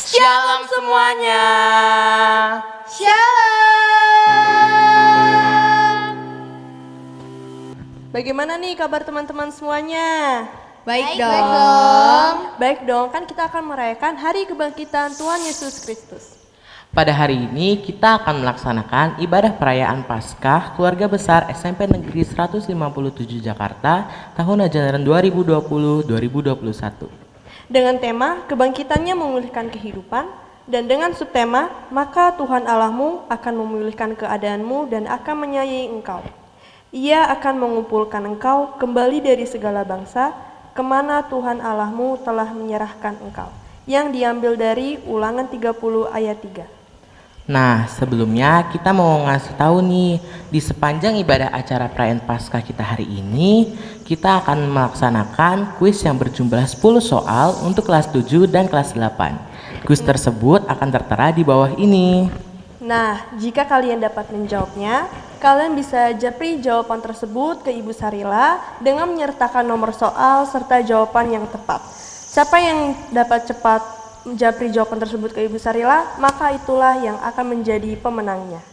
Shalom semuanya. Shalom. Bagaimana nih kabar teman-teman semuanya? Baik dong. Baik dong, kan kita akan merayakan Hari Kebangkitan Tuhan Yesus Kristus. Pada hari ini kita akan melaksanakan ibadah perayaan Paskah Keluarga Besar SMP Negeri 157 Jakarta tahun ajaran 2020-2021. Dengan tema Kebangkitannya Memulihkan Kehidupan dan dengan subtema Maka Tuhan Allahmu akan memulihkan keadaanmu dan akan menyayangi engkau. Ia akan mengumpulkan engkau kembali dari segala bangsa kemana Tuhan Allahmu telah menyerahkan engkau. Yang diambil dari Ulangan 30 ayat 3. Nah, sebelumnya kita mau ngasih tahu nih, di sepanjang ibadah acara perayaan Paskah kita hari ini, kita akan melaksanakan kuis yang berjumlah 10 soal untuk kelas 7 dan kelas 8. Kuis tersebut akan tertera di bawah ini. Nah, jika kalian dapat menjawabnya, kalian bisa japri jawaban tersebut ke Ibu Sarila dengan menyertakan nomor soal serta jawaban yang tepat. Siapa yang dapat cepat japri jawaban tersebut ke Ibu Sarila, maka itulah yang akan menjadi pemenangnya.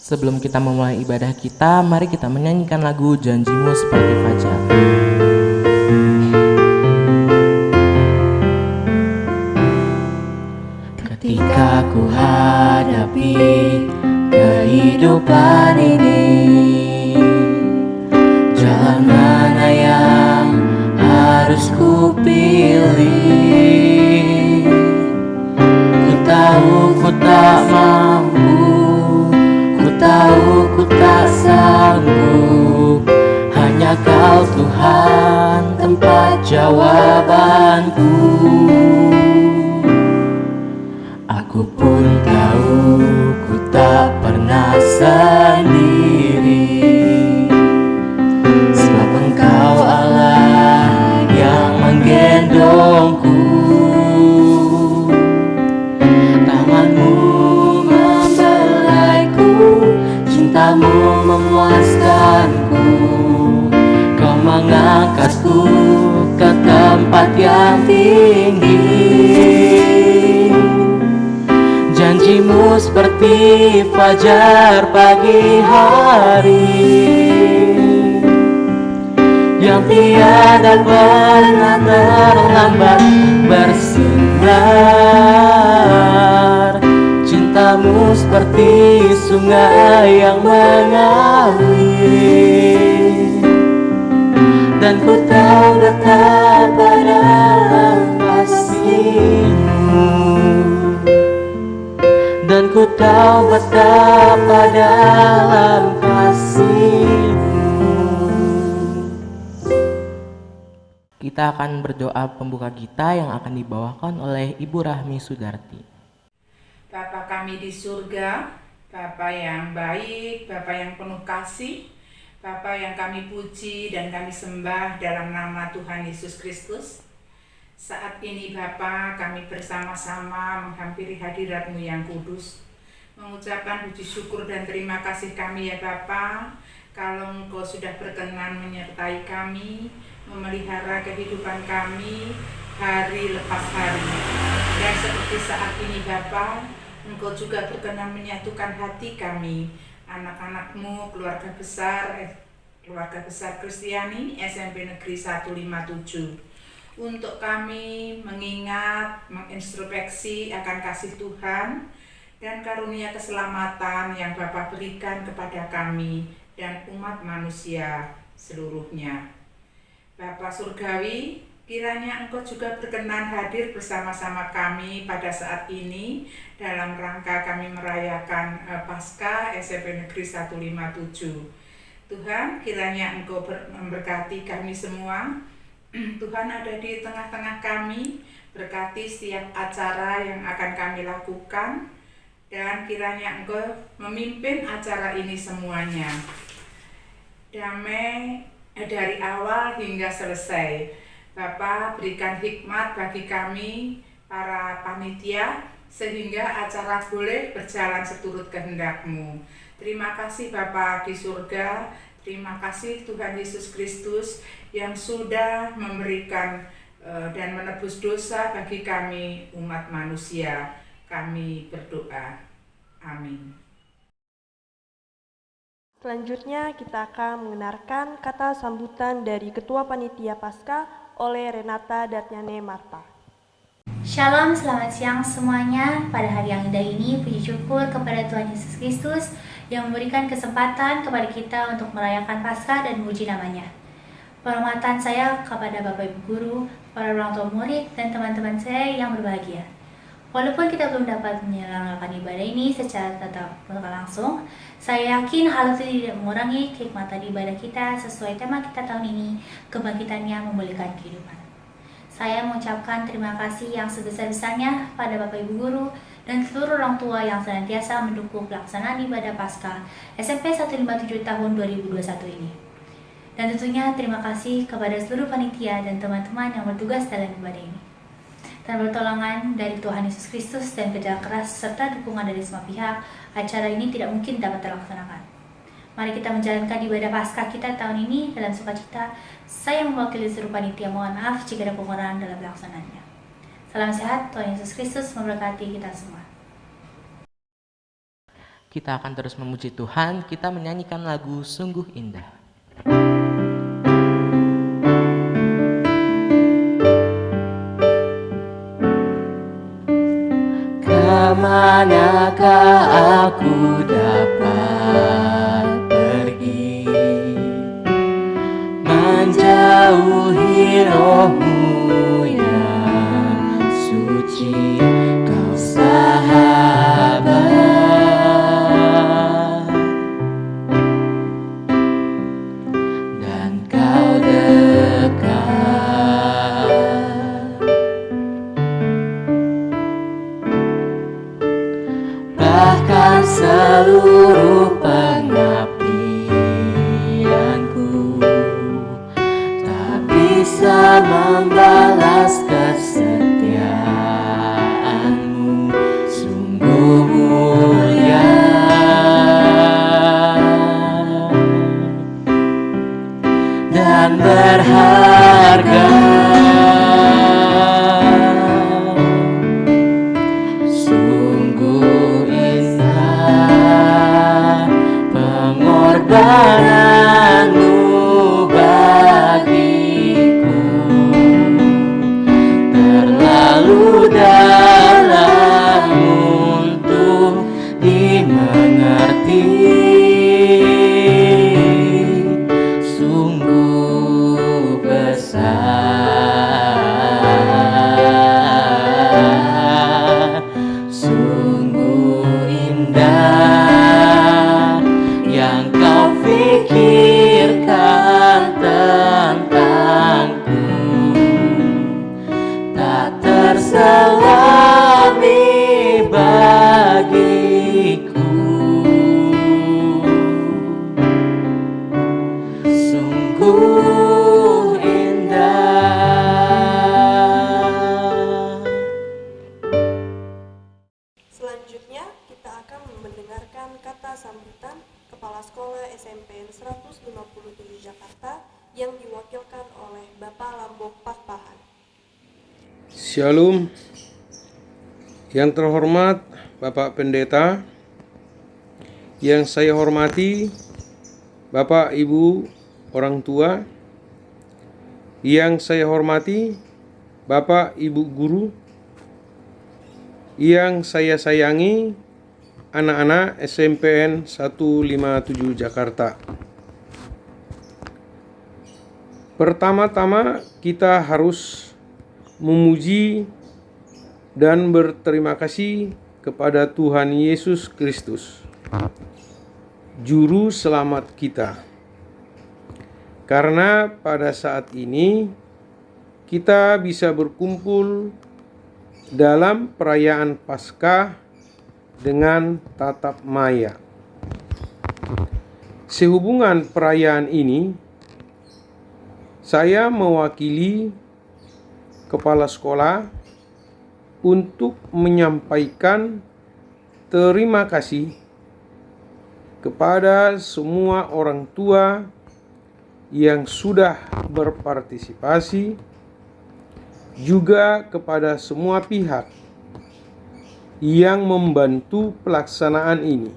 Sebelum kita memulai ibadah kita, mari kita menyanyikan lagu Janjimu Seperti Fajar. Ketika ku hadapi kehidupan ini, jalan mana yang harus ku pilih? Ku tahu ku tak mampu, ku tahu ku tak sanggup. Hanya Kau Tuhan tempat jawabanku. Aku pun tahu ku tak pernah sendiri, sebab Engkau Allah yang menggendongku. Tanganmu membelaiku, cintamu memuaskanku. Kau mengangkatku ke tempat yang tinggi. Janjimu seperti fajar pagi hari, yang tiada pernah terlambat bersinar. Cintamu seperti sungai yang mengalir, dan ku tahu betapa dalam kasih-Mu, dan ku tahu betapa dalam kasih-Mu. Kita akan berdoa pembuka kita yang akan dibawakan oleh Ibu Rahmi Sudarti. Bapa kami di surga, Bapa yang baik, Bapa yang penuh kasih, Bapa yang kami puji dan kami sembah dalam nama Tuhan Yesus Kristus. Saat ini Bapa, kami bersama-sama menghampiri hadirat-Mu yang kudus, mengucapkan puji syukur dan terima kasih kami ya Bapa, kalau Engkau sudah berkenan menyertai kami, memelihara kehidupan kami hari lepas hari. Dan seperti saat ini Bapa, Engkau juga berkenan menyatukan hati kami, anak-anak-Mu, keluarga besar Kristiani SMP Negeri 157. Untuk kami mengingat, mengintrospeksi akan kasih Tuhan dan karunia keselamatan yang Bapa berikan kepada kami dan umat manusia seluruhnya. Bapa Surgawi, kiranya Engkau juga berkenan hadir bersama-sama kami pada saat ini dalam rangka kami merayakan Paskah SMP Negeri 157. Tuhan, kiranya Engkau memberkati kami semua. Tuhan ada di tengah-tengah kami, berkati setiap acara yang akan kami lakukan, dan kiranya Engkau memimpin acara ini semuanya. Damai dari awal hingga selesai. Bapa, berikan hikmat bagi kami, para panitia, sehingga acara boleh berjalan seturut kehendak-Mu. Terima kasih Bapa di surga. Terima kasih Tuhan Yesus Kristus yang sudah memberikan dan menebus dosa bagi kami umat manusia. Kami berdoa. Amin. Selanjutnya kita akan mendengarkan kata sambutan dari Ketua Panitia Paskah oleh Renata Datnyane Marta. Shalom, selamat siang semuanya. Pada hari yang indah ini, puji syukur kepada Tuhan Yesus Kristus yang memberikan kesempatan kepada kita untuk merayakan Paskah dan memuji namanya. Penghormatan saya kepada Bapak Ibu Guru, para orang tua murid, dan teman-teman saya yang berbahagia. Walaupun kita belum dapat menyelenggarakan ibadah ini secara tatap muka langsung, saya yakin hal itu tidak mengurangi kenikmatan ibadah kita sesuai tema kita tahun ini, kebangkitan yang memulihkan kehidupan. Saya mengucapkan terima kasih yang sebesar-besarnya pada Bapak Ibu Guru dan seluruh orang tua yang senantiasa mendukung pelaksanaan ibadah Paskah SMP 157 tahun 2021 ini. Dan tentunya terima kasih kepada seluruh panitia dan teman-teman yang bertugas dalam ibadah ini. Dan pertolongan dari Tuhan Yesus Kristus dan kerja keras serta dukungan dari semua pihak, acara ini tidak mungkin dapat terlaksanakan. Mari kita menjalankan ibadah Paskah kita tahun ini dalam sukacita. Saya mewakili seluruh panitia mohon maaf jika ada pengurangan dalam pelaksanaannya. Salam sehat, Tuhan Yesus Kristus memberkati kita semua. Kita akan terus memuji Tuhan, kita menyanyikan lagu Sungguh Indah. Kemanakah aku dapat pergi, menjauhi roh-Mu yang suci, Kau sahabat dan Kau dekat. Bahkan seluruh pengabdianku tak bisa membalas kesetiaan-Mu, sungguh mulia dan berharga. Pengorbanan-Mu bagiku terlalu dalam untuk dimengerti, sungguh besar, sungguh indah yang Kau pikirkan tentangku, tak terselami bagiku, sungguh indah. Selanjutnya kita akan mendengarkan kata sambutan Kepala Sekolah SMP 157 Jakarta yang diwakilkan oleh Bapak Lambok Pakpahan. Shalom. Yang terhormat Bapak Pendeta, yang saya hormati Bapak Ibu orang tua, yang saya hormati Bapak Ibu guru, yang saya sayangi anak-anak SMPN 157 Jakarta. Pertama-tama kita harus memuji dan berterima kasih kepada Tuhan Yesus Kristus, Juru Selamat kita. Karena pada saat ini kita bisa berkumpul dalam perayaan Paskah dengan tatap maya. Sehubungan perayaan ini, saya mewakili kepala sekolah untuk menyampaikan terima kasih kepada semua orang tua yang sudah berpartisipasi juga kepada semua pihak yang membantu pelaksanaan ini.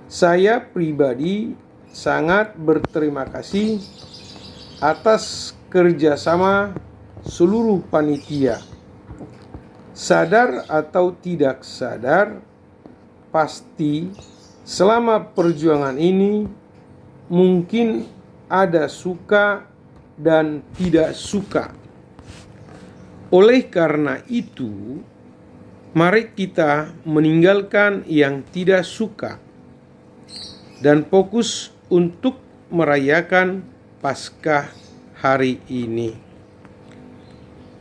Saya pribadi sangat berterima kasih atas kerjasama seluruh panitia. Sadar atau tidak sadar, pasti selama perjuangan ini mungkin ada suka dan tidak suka. Oleh karena itu, mari kita meninggalkan yang tidak suka dan fokus untuk merayakan Paskah hari ini.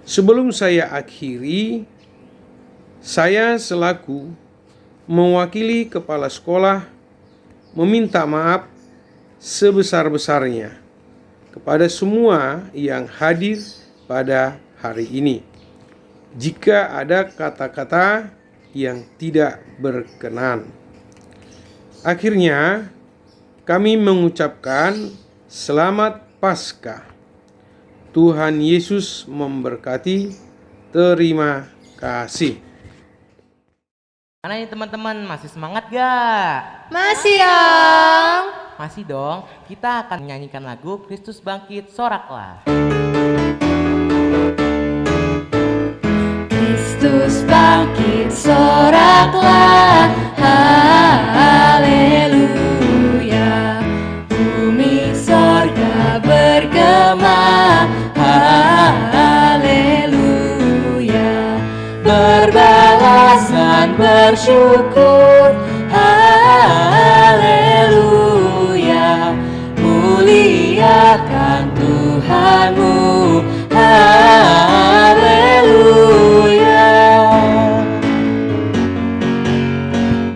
Sebelum saya akhiri, saya selaku mewakili kepala sekolah meminta maaf sebesar-besarnya kepada semua yang hadir pada hari ini. Jika ada kata-kata yang tidak berkenan. Akhirnya, kami mengucapkan selamat Paskah. Tuhan Yesus memberkati. Terima kasih. Mana nih teman-teman, masih semangat gak? Masih dong. Masih dong, kita akan menyanyikan lagu Kristus Bangkit, Soraklah. Kristus bangkit, soraklah, haleluya. Bumi sorga bergema, haleluya. Berbalasan bersyukur, haleluya. Muliakan Tuhanmu, haleluya.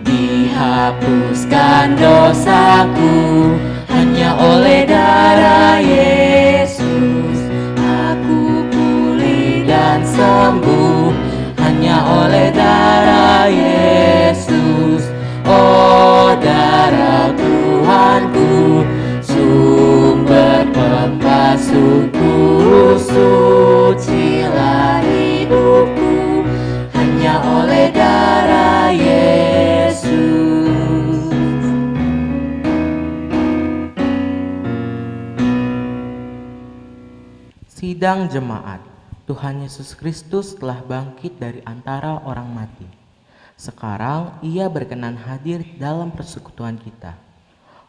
Dihapuskan dosaku hanya oleh darah Yesus. Aku pulih dan sembuh hanya oleh darah Yesus. Oh, darah Tuhanku, sumber pembasuhku, sucilah hidupku hanya oleh darah Yesus. Sidang jemaat, Tuhan Yesus Kristus telah bangkit dari antara orang mati. Sekarang Ia berkenan hadir dalam persekutuan kita.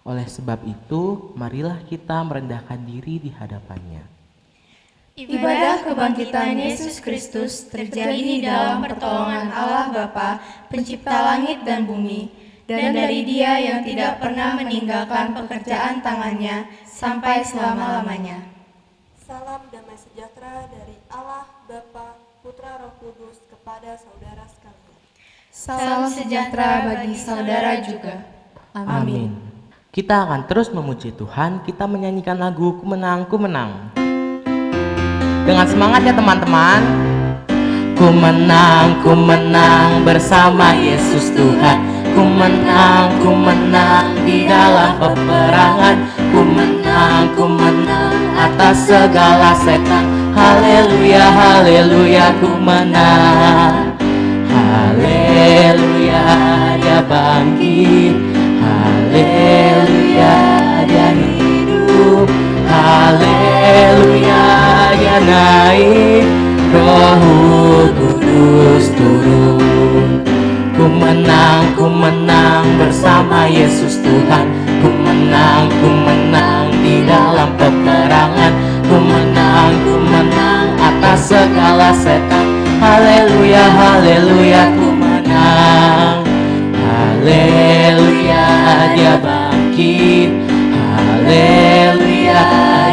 Oleh sebab itu, marilah kita merendahkan diri di hadapan-Nya. Ibadah kebangkitan Yesus Kristus terjadi di dalam pertolongan Allah Bapa, pencipta langit dan bumi, dan dari Dia yang tidak pernah meninggalkan pekerjaan tangannya sampai selama-lamanya. Salam damai sejahtera dari Allah Bapa, Putra, Roh Kudus kepada saudara sekalian. Salam sejahtera bagi saudara juga. Amin. Kita akan terus memuji Tuhan, kita menyanyikan lagu Ku Menang, Ku Menang. Dengan semangat ya teman-teman. Ku menang bersama Yesus Tuhan. Ku menang di dalam peperangan. Ku menang atas segala setan. Haleluya, haleluya, ku menang. Haleluya, Dia bangkit. Haleluya, Dia hidup. Haleluya, Dia naik. Roh Kudus turun. Ku menang bersama Yesus Tuhan. Ku menang di dalam peperangan. Ku menang atas segala setan. Haleluya, haleluya, ku menang. Haleluya, Dia bangkit. Haleluya,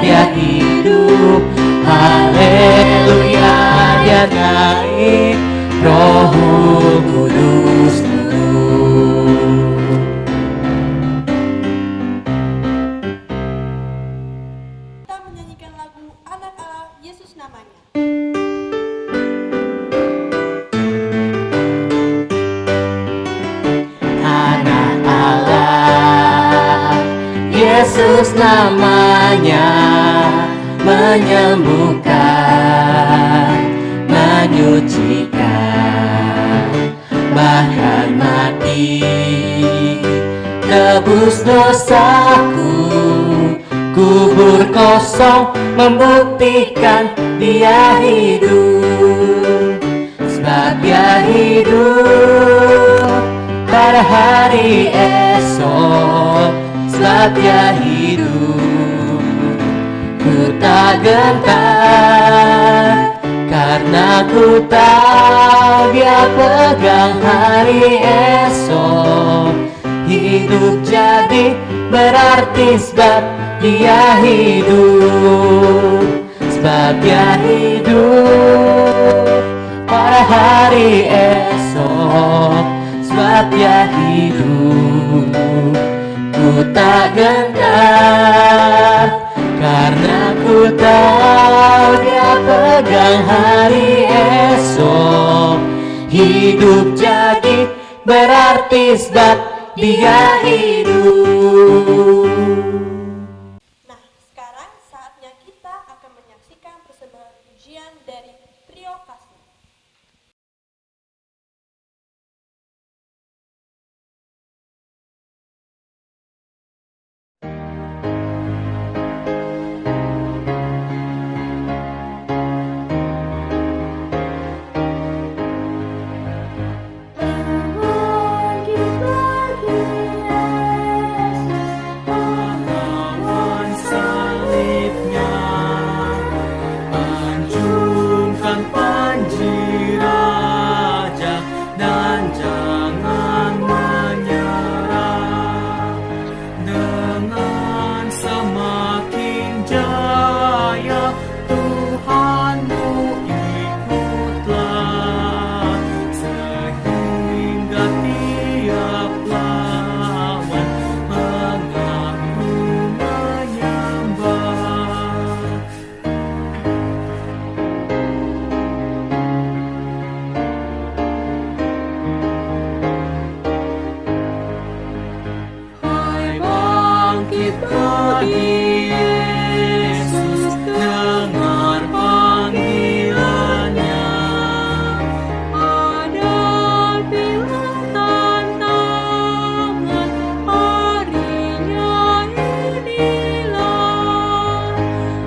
Dia hidup. Haleluya, Dia naik. Roh Kudus turun. Kita menyanyikan lagu Anak Allah, Yesus namanya. Anak Allah, Yesus namanya, menyembuhkan. kosong membuktikan Dia hidup. Sebab Dia hidup pada hari esok. Sebab Dia hidup, ku tak gentar, karena ku tahu Dia pegang hari esok. Hidup jadi berarti sebab Dia hidup. Sebab Dia hidup pada hari esok. Sebab Dia hidup, ku tak gentar, karena ku tahu Dia pegang hari esok. Hidup jadi berarti sebab Dia hidup. Nah, sekarang saatnya kita akan menyaksikan persembahan pujian dari Trio Kasih. Pahlawan salibnya, anjungkan panji raja, dan jangan menyerah. Dengan semakin jaya Tuhanmu ikutlah, sehingga tiap lawan mengaku menyembah. Hai bangkit pagi Yesus, dengar panggilannya. Hadapilah tantangan, harinya inilah.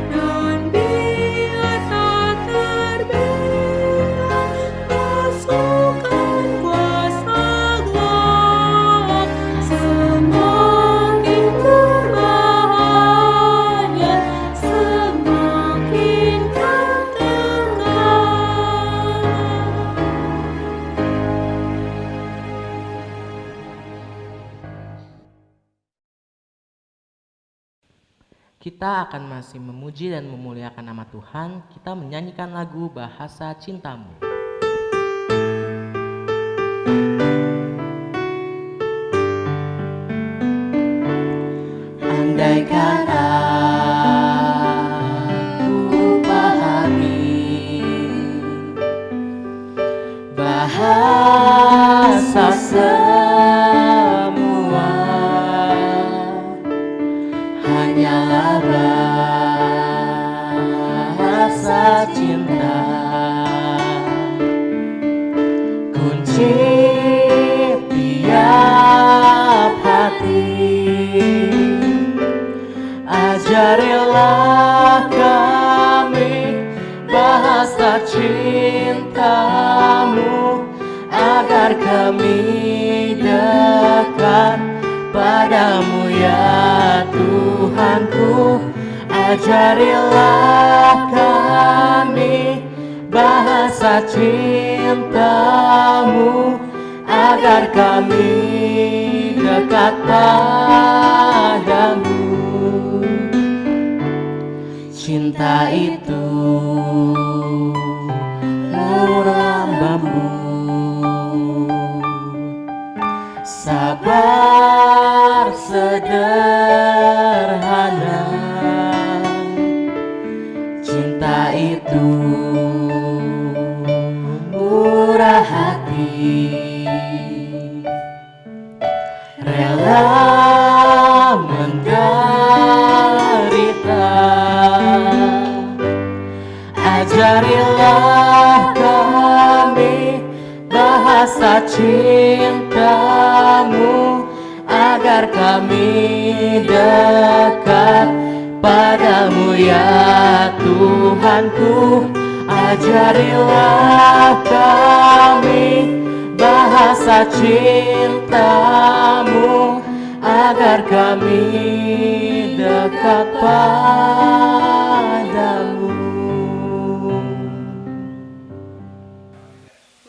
Dan biar tak terbilang pasukan kuasa gelap. Semakin berbahaya, semakin tertekan. Kita akan masih memuji dan memuliakan nama Tuhan. Kita menyanyikan lagu Bahasa Cintamu. Andaikan aku pahami bahasa semua, hanyalah bahasa cinta. Kunci tiap hati, ajarilah kami bahasa cintamu, agar kami dekat padamu ya Tuhanku. Ajarilah kami bahasa cintamu, agar kami dekat padamu. Cinta itu murah bambu, sabar sederhana. Cinta itu murah hati, rela menderita. Ajarilah kami bahasa cintamu, agar kami dekat padamu ya Tuhanku. Ajarilah kami bahasa cintamu, agar kami dekat padamu.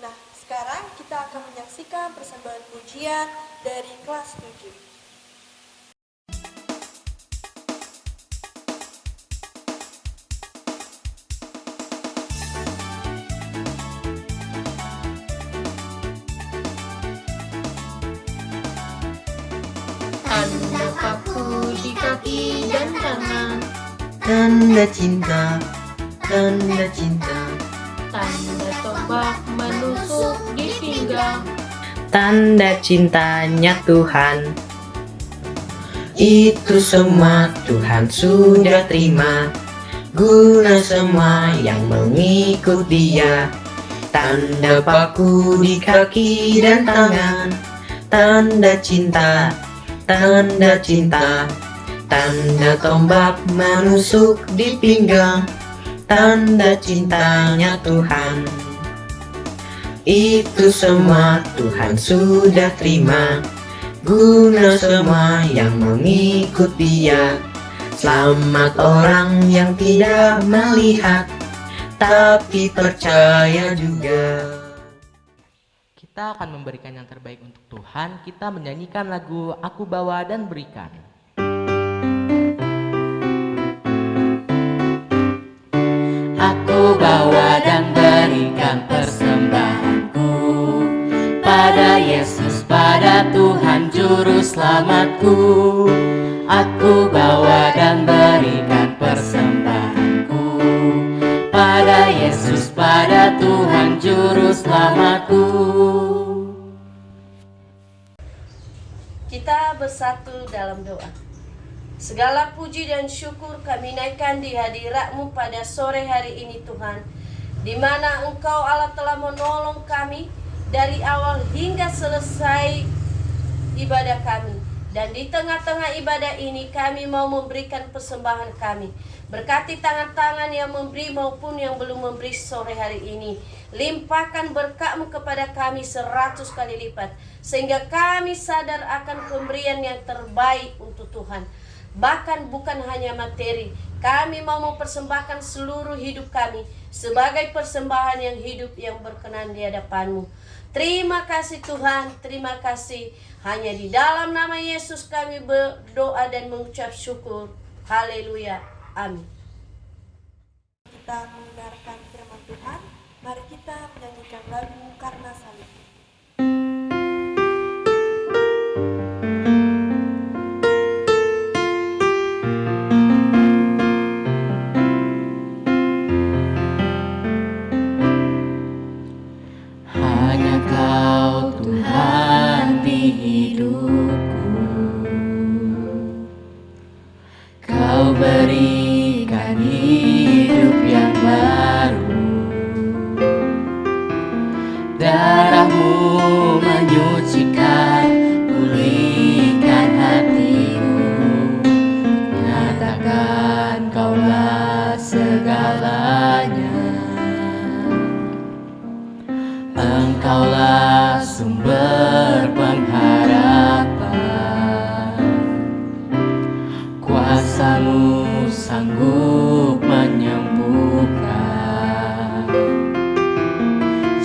Nah, sekarang kita akan menyaksikan persembahan pujian dari kelas 7. Tanda paku di kaki dan tangan, Tanda cinta, tanda cinta, tanda tombak menusuk di pinggang. tanda cintanya Tuhan. Itu semua Tuhan sudah terima, guna semua yang mengikut Dia. Tanda paku di kaki dan tangan, tanda cinta, tanda cinta, tanda tombak menusuk di pinggang, tanda cintanya Tuhan. Itu semua Tuhan sudah terima, guna semua yang mengikut Dia. Selamat orang yang tidak melihat, tapi percaya juga. Kita akan memberikan yang terbaik untuk Tuhan. Kita menyanyikan lagu Aku Bawa dan Berikan. Aku bawa dan berikan persembahanku pada Yesus, pada Tuhan Juru Selamatku. Aku bawa dan berikan persembahanku pada Yesus, pada Tuhan Juru Selamatku. Kita bersatu dalam doa. Segala puji dan syukur kami naikkan di hadirat-Mu pada sore hari ini Tuhan, di mana Engkau Allah telah menolong kami dari awal hingga selesai ibadah kami. Dan di tengah-tengah ibadah ini kami mau memberikan persembahan kami. Berkati tangan-tangan yang memberi maupun yang belum memberi sore hari ini. Limpahkan berkat-Mu kepada kami 100 kali lipat, sehingga kami sadar akan pemberian yang terbaik untuk Tuhan. Bahkan bukan hanya materi, kami mau mempersembahkan seluruh hidup kami sebagai persembahan yang hidup yang berkenan di hadapan-Mu. Terima kasih Tuhan, terima kasih. Hanya di dalam nama Yesus kami berdoa dan mengucap syukur. Haleluya. Amin. Kita mendengarkan firman Tuhan, mari kita menyanyikan lagu Karena Salib. Hanya Kau Tuhan di hidupku, Kau berikan hidup yang baru. Darah-Mu menyucikan, pulihkan hatiku. Nyatakan Kaulah segalanya, Engkaulah sumber pengharapan. Kuasa-Mu sanggup menyembuhkan.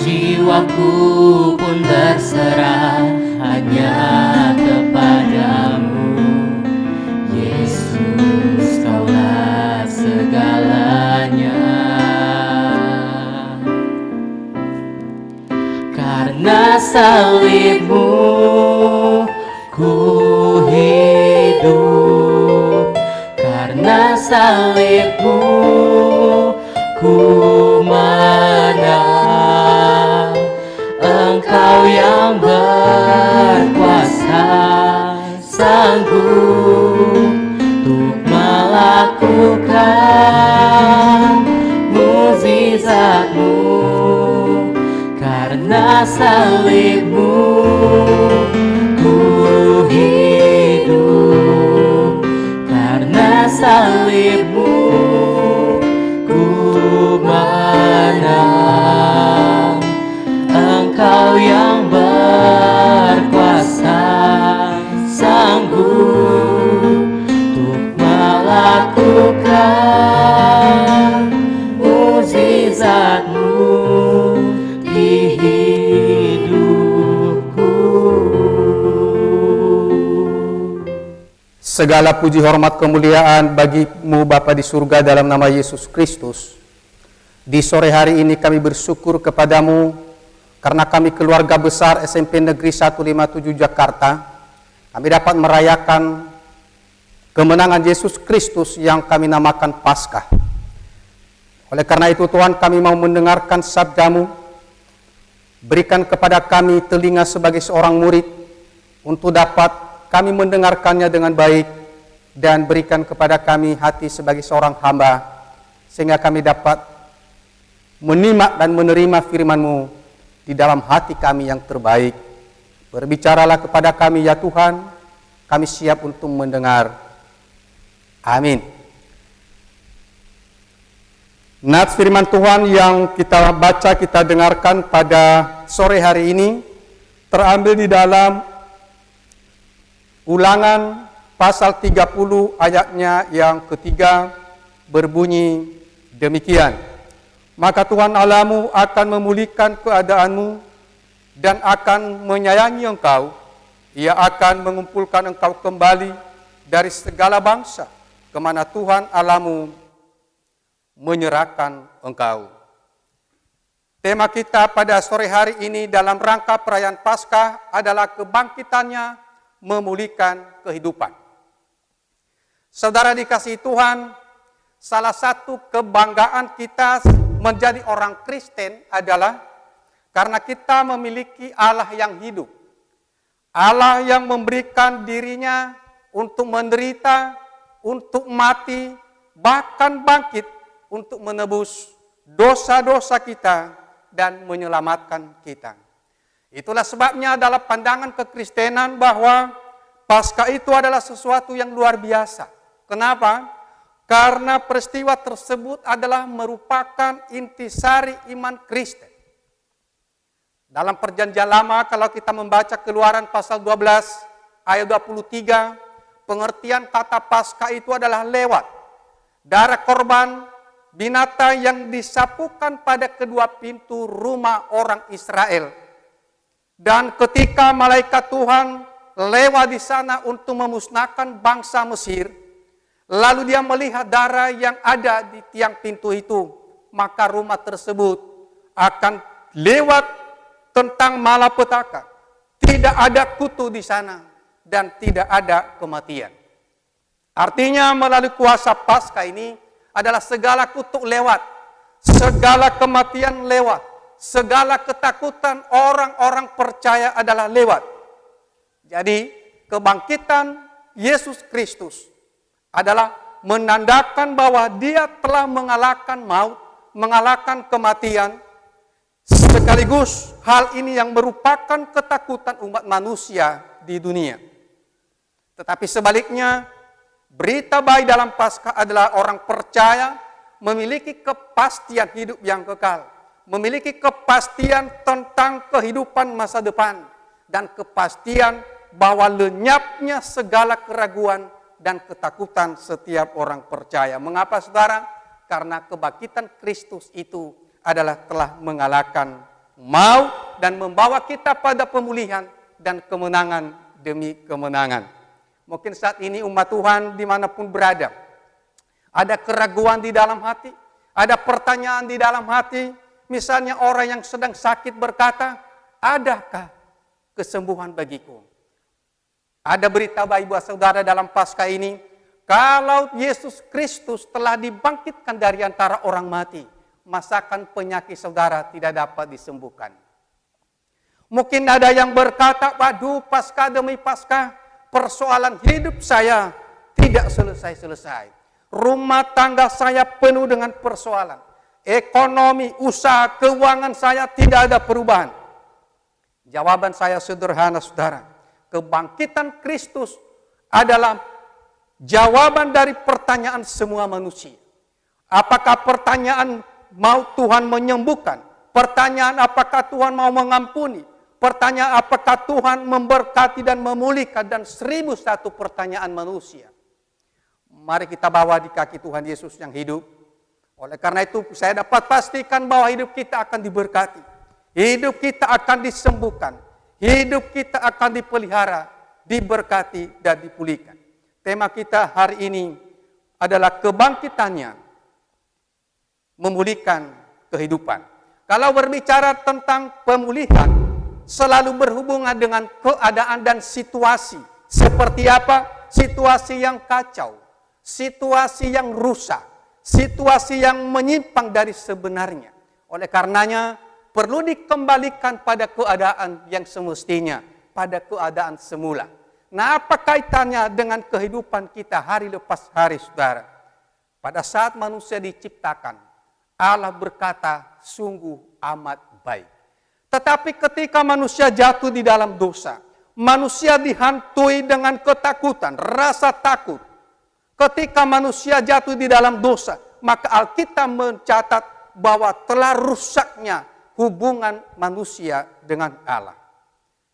Jiwaku pun berserah hanya kepadamu. Yesus, Kaulah segalanya. Karena salib-Mu ku hidup, karena salib-Mu ku menang. Engkau yang berkuasa, sanggup untuk melakukan mukjizat-Mu. Karena salib-Mu ku hidup, karena salib Segala puji hormat kemuliaan bagimu Bapa di surga dalam nama Yesus Kristus. Di sore hari ini kami bersyukur kepadamu karena kami keluarga besar SMP Negeri 157 Jakarta, kami dapat merayakan kemenangan Yesus Kristus yang kami namakan Paskah. Oleh karena itu Tuhan, kami mau mendengarkan sabdamu. Berikan kepada kami telinga sebagai seorang murid untuk dapat kami mendengarkannya dengan baik, dan berikan kepada kami hati sebagai seorang hamba sehingga kami dapat menyimak dan menerima firman-Mu di dalam hati kami yang terbaik. Berbicaralah kepada kami ya Tuhan, kami siap untuk mendengar. Amin. Nats firman Tuhan yang kita baca, kita dengarkan pada sore hari ini terambil di dalam Ulangan pasal 30 ayatnya yang ketiga, berbunyi demikian. Maka Tuhan Allahmu akan memulihkan keadaanmu dan akan menyayangi engkau. Ia akan mengumpulkan engkau kembali dari segala bangsa kemana Tuhan Allahmu menyerahkan engkau. Tema kita pada sore hari ini dalam rangka perayaan Paskah adalah kebangkitannya memulihkan kehidupan. Saudara dikasihi Tuhan, salah satu kebanggaan kita menjadi orang Kristen adalah karena kita memiliki Allah yang hidup. Allah yang memberikan dirinya untuk menderita, untuk mati, bahkan bangkit untuk menebus dosa-dosa kita dan menyelamatkan kita. Itulah sebabnya dalam pandangan kekristenan bahwa Paskah itu adalah sesuatu yang luar biasa. Kenapa? Karena peristiwa tersebut adalah merupakan intisari iman Kristen. Dalam perjanjian lama kalau kita membaca Keluaran pasal 12 ayat 23, pengertian kata Paskah itu adalah lewat. Darah korban binatang yang disapukan pada kedua pintu rumah orang Israel. Dan ketika malaikat Tuhan lewat di sana untuk memusnahkan bangsa Mesir, lalu dia melihat darah yang ada di tiang pintu itu, maka rumah tersebut akan lewat tentang malapetaka. Tidak ada kutu di sana dan tidak ada kematian. Artinya melalui kuasa Paskah ini adalah segala kutuk lewat, segala kematian lewat, segala ketakutan orang-orang percaya adalah lewat. Jadi kebangkitan Yesus Kristus adalah menandakan bahwa dia telah mengalahkan maut, mengalahkan kematian. Sekaligus hal ini yang merupakan ketakutan umat manusia di dunia. Tetapi sebaliknya, berita baik dalam Paskah adalah orang percaya memiliki kepastian hidup yang kekal, memiliki kepastian tentang kehidupan masa depan, dan kepastian bahwa lenyapnya segala keraguan dan ketakutan setiap orang percaya. Mengapa saudara? Karena kebangkitan Kristus itu adalah telah mengalahkan maut dan membawa kita pada pemulihan dan kemenangan demi kemenangan. Mungkin saat ini umat Tuhan dimanapun berada, ada keraguan di dalam hati, ada pertanyaan di dalam hati. Misalnya orang yang sedang sakit berkata, adakah kesembuhan bagiku? Ada berita baik buat saudara dalam Paskah ini. Kalau Yesus Kristus telah dibangkitkan dari antara orang mati, masakan penyakit saudara tidak dapat disembuhkan. Mungkin ada yang berkata, waduh Paskah demi Paskah, persoalan hidup saya tidak selesai-selesai. Rumah tangga saya penuh dengan persoalan. Ekonomi, usaha, keuangan saya tidak ada perubahan. Jawaban saya sederhana saudara. Kebangkitan Kristus adalah jawaban dari pertanyaan semua manusia. Apakah pertanyaan mau Tuhan menyembuhkan? Pertanyaan apakah Tuhan mau mengampuni? Pertanyaan apakah Tuhan memberkati dan memulihkan? Dan 1001 pertanyaan manusia. Mari kita bawa di kaki Tuhan Yesus yang hidup. Oleh karena itu saya dapat pastikan bahwa hidup kita akan diberkati. Hidup kita akan disembuhkan. Hidup kita akan dipelihara, diberkati dan dipulihkan. tema kita hari ini adalah kebangkitannya memulihkan kehidupan. Kalau berbicara tentang pemulihan, selalu berhubungan dengan keadaan dan situasi. Seperti apa? Situasi yang kacau, situasi yang rusak, situasi yang menyimpang dari sebenarnya. Oleh karenanya, perlu dikembalikan pada keadaan yang semestinya, pada keadaan semula. Nah, apa kaitannya dengan kehidupan kita hari lepas hari, saudara? Pada saat manusia diciptakan, Allah berkata, sungguh amat baik. Tetapi ketika manusia jatuh di dalam dosa, manusia dihantui dengan ketakutan, rasa takut. Ketika manusia jatuh di dalam dosa, maka Alkitab mencatat bahwa telah rusaknya hubungan manusia dengan Allah.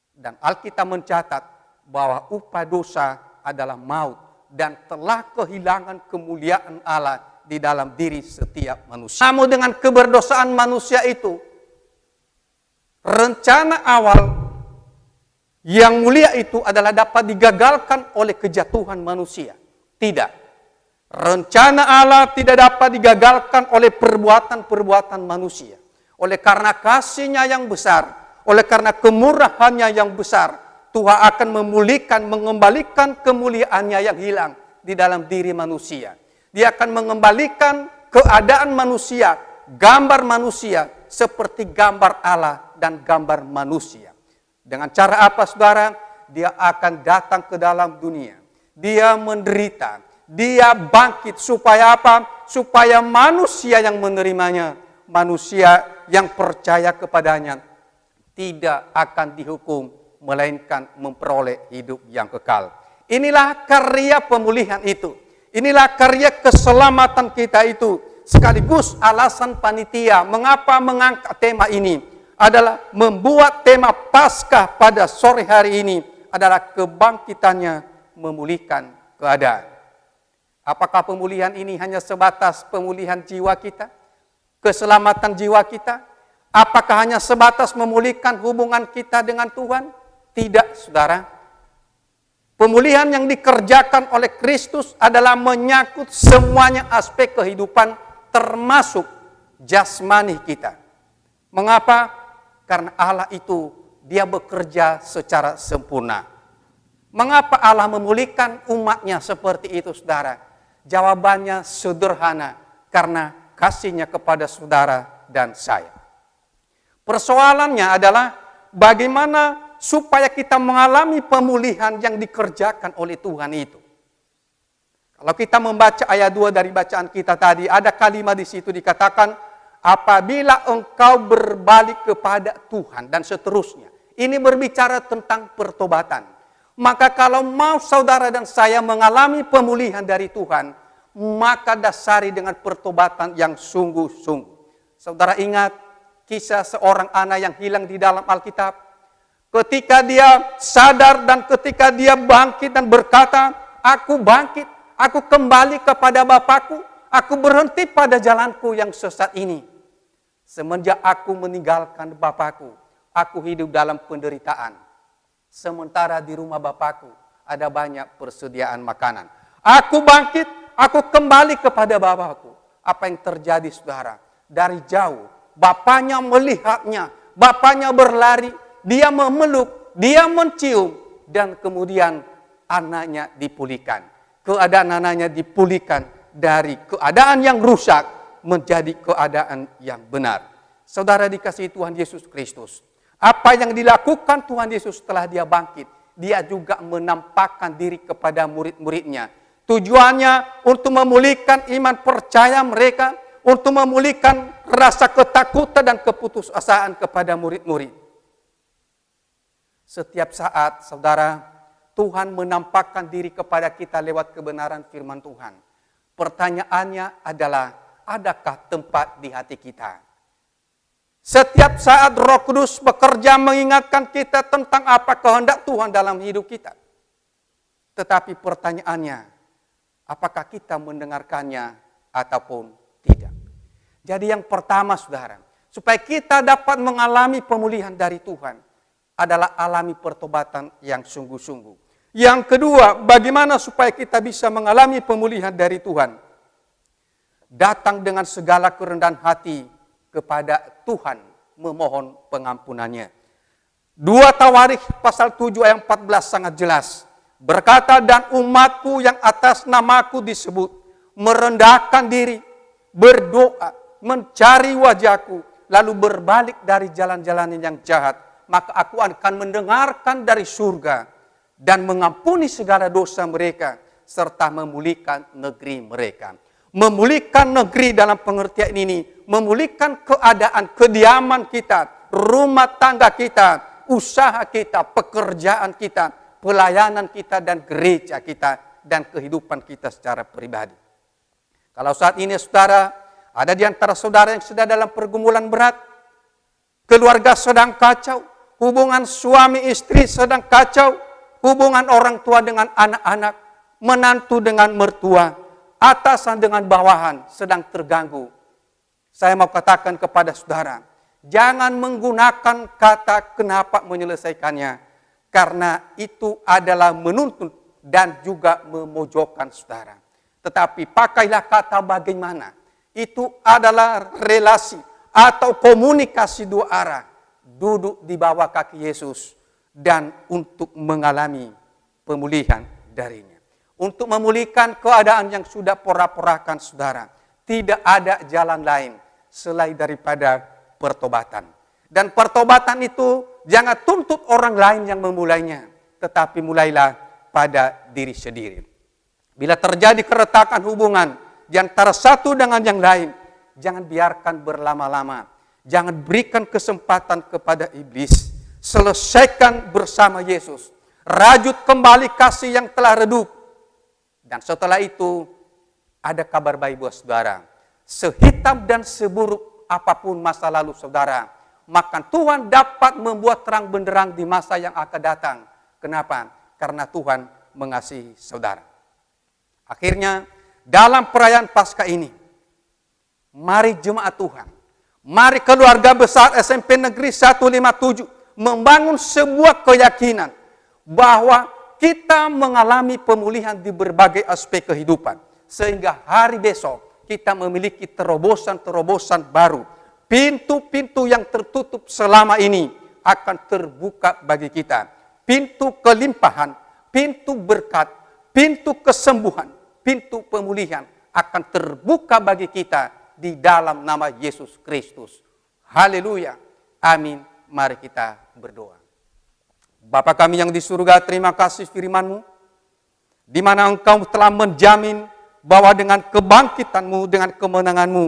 Dan Alkitab mencatat bahwa upah dosa adalah maut dan telah kehilangan kemuliaan Allah di dalam diri setiap manusia. Namun dengan keberdosaan manusia itu, rencana awal yang mulia itu adalah dapat digagalkan oleh kejatuhan manusia. Tidak. Rencana Allah tidak dapat digagalkan oleh perbuatan-perbuatan manusia. Oleh karena kasih-Nya yang besar, oleh karena kemurahan-Nya yang besar, Tuhan akan memulihkan, mengembalikan kemuliaan-Nya yang hilang di dalam diri manusia. Dia akan mengembalikan keadaan manusia, gambar manusia seperti gambar Allah dan gambar manusia. Dengan cara apa, saudara? Dia akan datang ke dalam dunia. Dia menderita, dia bangkit supaya apa? Supaya manusia yang menerimanya, manusia yang percaya kepadanya, tidak akan dihukum, melainkan memperoleh hidup yang kekal. Inilah karya pemulihan itu. Inilah karya keselamatan kita itu. Sekaligus alasan panitia mengapa mengangkat tema ini adalah membuat tema Paskah pada sore hari ini adalah kebangkitannya memulihkan keadaan. Apakah pemulihan ini hanya sebatas pemulihan jiwa kita? Keselamatan jiwa kita? Apakah hanya sebatas memulihkan hubungan kita dengan Tuhan? Tidak, saudara. Pemulihan yang dikerjakan oleh Kristus adalah menyangkut semuanya aspek kehidupan termasuk jasmani kita. Mengapa? Karena Allah itu dia bekerja secara sempurna. Mengapa Allah memulihkan umat-Nya seperti itu, saudara? Jawabannya sederhana, karena kasih-Nya kepada saudara dan saya. Persoalannya adalah bagaimana supaya kita mengalami pemulihan yang dikerjakan oleh Tuhan itu. Kalau kita membaca ayat 2 dari bacaan kita tadi, ada kalimat di situ dikatakan, apabila engkau berbalik kepada Tuhan, dan seterusnya. Ini berbicara tentang pertobatan. Maka kalau mau saudara dan saya mengalami pemulihan dari Tuhan, maka dasari dengan pertobatan yang sungguh-sungguh. Saudara ingat kisah seorang anak yang hilang di dalam Alkitab? Ketika dia sadar dan ketika dia bangkit dan berkata, aku bangkit, aku kembali kepada Bapakku, aku berhenti pada jalanku yang sesat ini. Semenjak aku meninggalkan Bapakku, aku hidup dalam penderitaan. Sementara di rumah Bapakku ada banyak persediaan makanan. Aku bangkit, aku kembali kepada Bapakku. Apa yang terjadi, saudara? Dari jauh, Bapaknya melihatnya, Bapaknya berlari, dia memeluk, dia mencium, dan kemudian anaknya dipulihkan. Keadaan anaknya dipulihkan dari keadaan yang rusak menjadi keadaan yang benar. Saudara dikasihi Tuhan Yesus Kristus, apa yang dilakukan Tuhan Yesus setelah dia bangkit, dia juga menampakkan diri kepada murid-muridnya. Tujuannya untuk memulihkan iman percaya mereka, untuk memulihkan rasa ketakutan dan keputusasaan kepada murid-murid. Setiap saat, saudara, Tuhan menampakkan diri kepada kita lewat kebenaran firman Tuhan. Pertanyaannya adalah, adakah tempat di hati kita? Setiap saat Roh Kudus bekerja mengingatkan kita tentang apa kehendak Tuhan dalam hidup kita. Tetapi pertanyaannya, apakah kita mendengarkannya ataupun tidak? Jadi yang pertama, saudara, supaya kita dapat mengalami pemulihan dari Tuhan, adalah alami pertobatan yang sungguh-sungguh. Yang kedua, bagaimana supaya kita bisa mengalami pemulihan dari Tuhan? Datang dengan segala kerendahan hati kepada Tuhan, memohon pengampunannya. 2 Tawarikh pasal 7 ayat 14 sangat jelas. Berkata, dan umatku yang atas namaku disebut, merendahkan diri, berdoa, mencari wajahku, lalu berbalik dari jalan-jalan yang jahat, maka aku akan mendengarkan dari surga dan mengampuni segala dosa mereka, serta memulihkan negeri mereka. Memulihkan negeri dalam pengertian ini, memulihkan keadaan, kediaman kita, rumah tangga kita, usaha kita, pekerjaan kita, pelayanan kita, dan gereja kita, dan kehidupan kita secara pribadi. Kalau saat ini saudara, ada di antara saudara yang sedang dalam pergumulan berat, keluarga sedang kacau, hubungan suami istri sedang kacau, hubungan orang tua dengan anak-anak, menantu dengan mertua, atasan dengan bawahan sedang terganggu. Saya mau katakan kepada saudara, jangan menggunakan kata kenapa menyelesaikannya, karena itu adalah menuntut dan juga memojokkan saudara. Tetapi pakailah kata bagaimana. Itu adalah relasi atau komunikasi dua arah. Duduk di bawah kaki Yesus dan untuk mengalami pemulihan darinya. Untuk memulihkan keadaan yang sudah porak-porakan saudara. Tidak ada jalan lain selain daripada pertobatan. Dan pertobatan itu jangan tuntut orang lain yang memulainya. Tetapi mulailah pada diri sendiri. Bila terjadi keretakan hubungan di antara satu dengan yang lain, jangan biarkan berlama-lama. Jangan berikan kesempatan kepada iblis. Selesaikan bersama Yesus. Rajut kembali kasih yang telah redup. Dan setelah itu, ada kabar baik buat saudara. Sehitam dan seburuk apapun masa lalu saudara, maka Tuhan dapat membuat terang benderang di masa yang akan datang. Kenapa? Karena Tuhan mengasihi saudara. Akhirnya, dalam perayaan Paskah ini, mari jemaat Tuhan, mari keluarga besar SMP Negeri 157 membangun sebuah keyakinan bahwa kita mengalami pemulihan di berbagai aspek kehidupan. Sehingga hari besok kita memiliki terobosan-terobosan baru. Pintu-pintu yang tertutup selama ini akan terbuka bagi kita. Pintu kelimpahan, pintu berkat, pintu kesembuhan, pintu pemulihan akan terbuka bagi kita di dalam nama Yesus Kristus. Haleluya. Amin. Mari kita berdoa. Bapa kami yang di surga, terima kasih firman-Mu, di mana Engkau telah menjamin bahwa dengan kebangkitan-Mu, dengan kemenangan-Mu,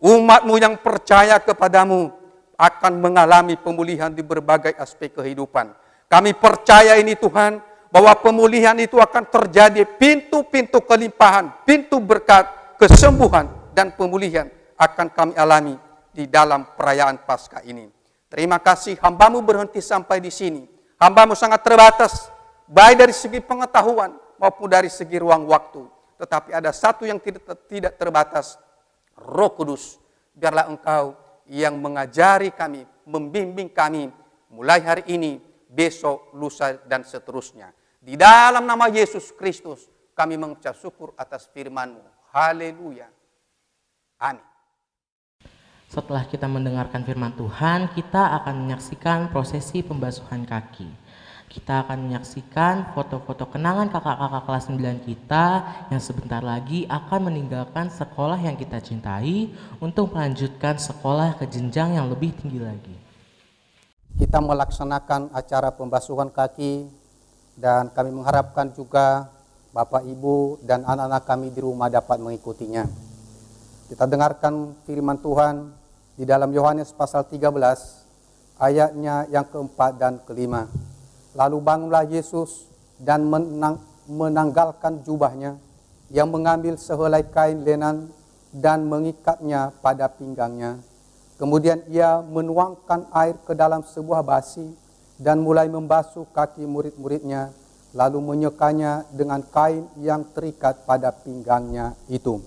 umat-Mu yang percaya kepadamu akan mengalami pemulihan di berbagai aspek kehidupan. Kami percaya ini Tuhan, bahwa pemulihan itu akan terjadi, pintu-pintu kelimpahan, pintu berkat, kesembuhan, dan pemulihan akan kami alami di dalam perayaan Paskah ini. Terima kasih, hamba-Mu berhenti sampai di sini. Hamba-Mu sangat terbatas, baik dari segi pengetahuan maupun dari segi ruang waktu. Tetapi ada satu yang tidak terbatas, Roh Kudus. Biarlah Engkau yang mengajari kami, membimbing kami, mulai hari ini, besok, lusa, dan seterusnya. Di dalam nama Yesus Kristus, kami mengucap syukur atas firman-Mu. Haleluya. Amin. Setelah kita mendengarkan firman Tuhan, kita akan menyaksikan prosesi pembasuhan kaki. Kita akan menyaksikan foto-foto kenangan kakak-kakak kelas 9 kita yang sebentar lagi akan meninggalkan sekolah yang kita cintai untuk melanjutkan sekolah ke jenjang yang lebih tinggi lagi. Kita melaksanakan acara pembasuhan kaki dan kami mengharapkan juga Bapak, Ibu, dan anak-anak kami di rumah dapat mengikutinya. Kita dengarkan firman Tuhan di dalam Yohanes pasal 13 ayatnya yang keempat dan kelima. Lalu bangunlah Yesus dan menanggalkan jubahnya, yang mengambil sehelai kain lenan dan mengikatnya pada pinggangnya. Kemudian ia menuangkan air ke dalam sebuah basi dan mulai membasuh kaki murid-muridnya, lalu menyekanya dengan kain yang terikat pada pinggangnya itu.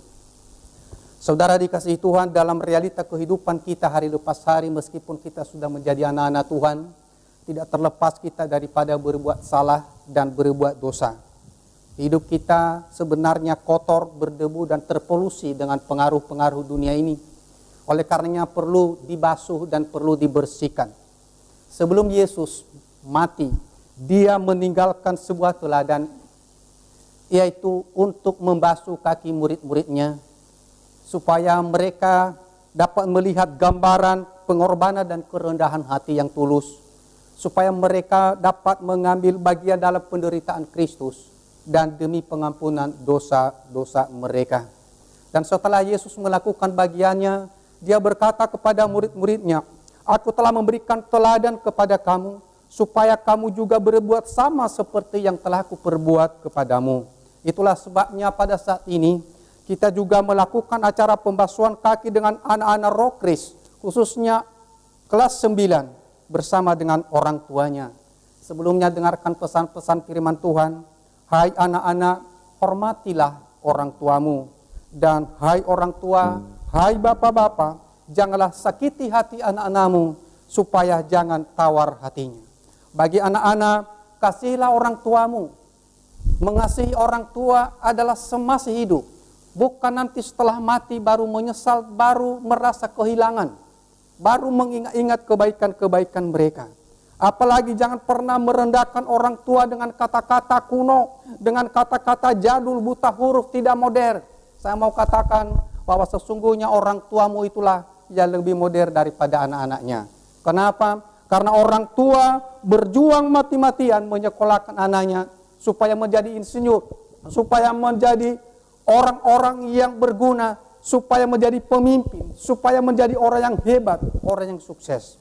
Saudara dikasihi Tuhan, dalam realita kehidupan kita hari lepas hari, meskipun kita sudah menjadi anak-anak Tuhan, tidak terlepas kita daripada berbuat salah dan berbuat dosa. Hidup kita sebenarnya kotor, berdebu, dan terpolusi dengan pengaruh-pengaruh dunia ini. Oleh karenanya perlu dibasuh dan perlu dibersihkan. Sebelum Yesus mati, dia meninggalkan sebuah teladan, yaitu untuk membasuh kaki murid-muridnya, supaya mereka dapat melihat gambaran pengorbanan dan kerendahan hati yang tulus, supaya mereka dapat mengambil bagian dalam penderitaan Kristus dan demi pengampunan dosa-dosa mereka. Dan setelah Yesus melakukan bagiannya, dia berkata kepada murid-muridnya, "Aku telah memberikan teladan kepada kamu, supaya kamu juga berbuat sama seperti yang telah aku perbuat kepadamu." Itulah sebabnya pada saat ini kita juga melakukan acara pembasuhan kaki dengan anak-anak Rokris, khususnya kelas 9 bersama dengan orang tuanya. Sebelumnya dengarkan pesan-pesan firman Tuhan. Hai anak-anak, hormatilah orang tuamu. Dan hai orang tua, hai bapak-bapak, janganlah sakiti hati anak-anakmu, supaya jangan tawar hatinya. Bagi anak-anak, kasihilah orang tuamu. Mengasihi orang tua adalah semasih hidup. Bukan nanti setelah mati baru menyesal, baru merasa kehilangan, baru mengingat-ingat kebaikan-kebaikan mereka. Apalagi jangan pernah merendahkan orang tua dengan kata-kata kuno, dengan kata-kata jadul, buta huruf, tidak modern. Saya mau katakan bahwa sesungguhnya orang tuamu itulah yang lebih modern daripada anak-anaknya. Kenapa? Karena orang tua berjuang mati-matian menyekolahkan anaknya supaya menjadi insinyur, supaya menjadi orang-orang yang berguna, supaya menjadi pemimpin, supaya menjadi orang yang hebat, orang yang sukses.